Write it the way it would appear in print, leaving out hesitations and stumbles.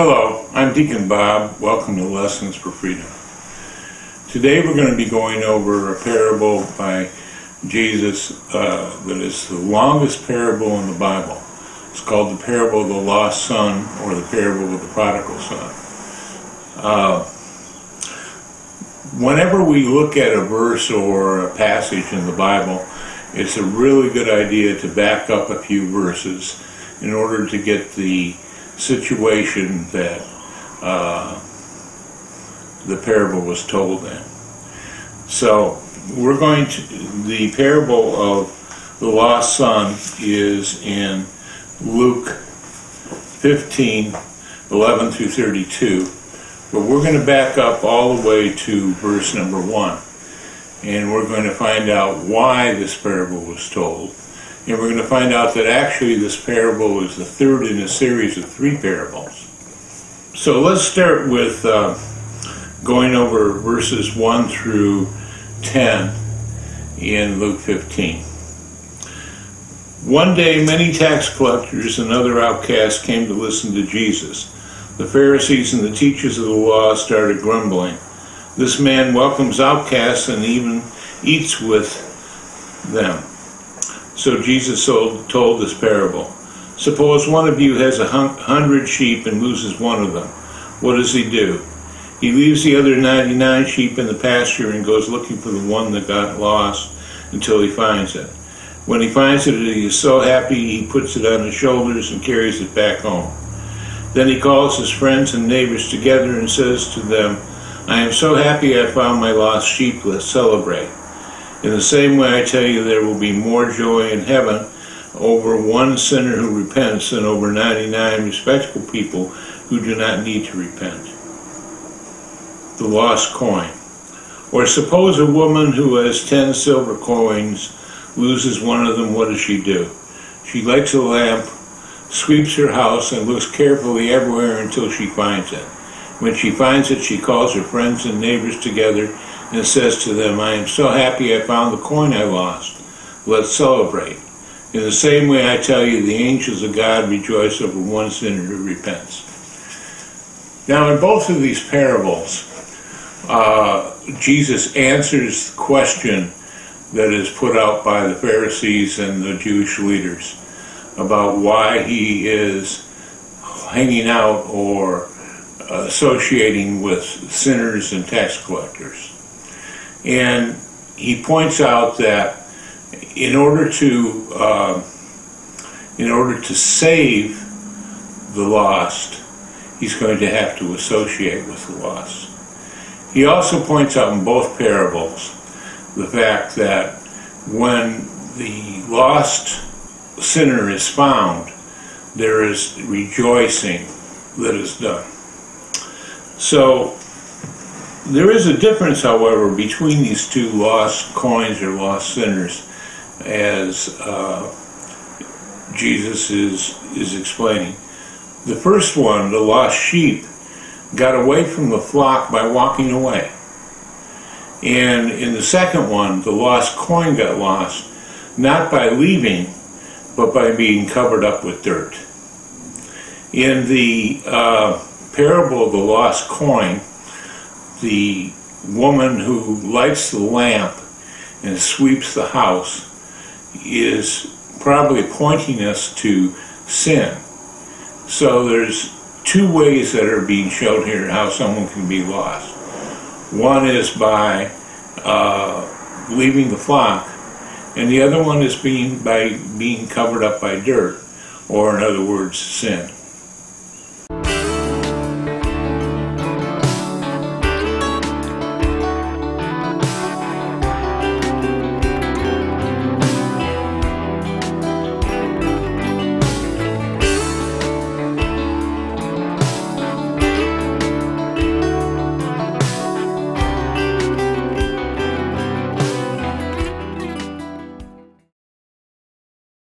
Hello, I'm Deacon Bob. Welcome to Lessons for Freedom. Today we're going to be going over a parable by Jesus that is the longest parable in the Bible. It's called the parable of the lost son, or the parable of the prodigal son. Whenever we look at a verse or a passage in the Bible, it's a really good idea to back up a few verses in order to get the situation that the parable was told in. So we're going to, the parable of the lost son is in Luke 15:11 through 32, but we're going to back up all the way to verse number 1, and we're going to find out why this parable was told. And we're going to find out that actually this parable is the third in a series of 3 parables. So let's start with going over verses 1 through 10 in Luke 15. One day many tax collectors and other outcasts came to listen to Jesus. The Pharisees and the teachers of the law started grumbling. "This man welcomes outcasts and even eats with them." So Jesus told this parable. "Suppose one of you has 100 sheep and loses one of them. What does he do? He leaves the other 99 sheep in the pasture and goes looking for the one that got lost until he finds it. When he finds it, he is so happy he puts it on his shoulders and carries it back home. Then he calls his friends and neighbors together and says to them, 'I am so happy I found my lost sheep. Let's celebrate.' In the same way, I tell you, there will be more joy in heaven over one sinner who repents than over 99 respectable people who do not need to repent." The lost coin. Or suppose a woman who has 10 silver coins loses one of them. What does she do? She lights a lamp, sweeps her house, and looks carefully everywhere until she finds it. When she finds it, she calls her friends and neighbors together and says to them, "I am so happy I found the coin I lost. Let's celebrate." In the same way, I tell you, the angels of God rejoice over one sinner who repents. Now, in both of these parables, Jesus answers the question that is put out by the Pharisees and the Jewish leaders about why he is hanging out or associating with sinners and tax collectors. And he points out that in order to save the lost, he's going to have to associate with the lost. He also points out in both parables the fact that when the lost sinner is found, there is rejoicing that is done. So there is a difference, however, between these two lost coins or lost sinners, as Jesus is explaining. The first one, the lost sheep, got away from the flock by walking away. And in the second one, the lost coin got lost, not by leaving, but by being covered up with dirt. In the parable of the lost coin, the woman who lights the lamp and sweeps the house is probably pointing us to sin. So there's 2 ways that are being shown here how someone can be lost. One is by leaving the flock, and the other one is by being covered up by dirt, or in other words, sin.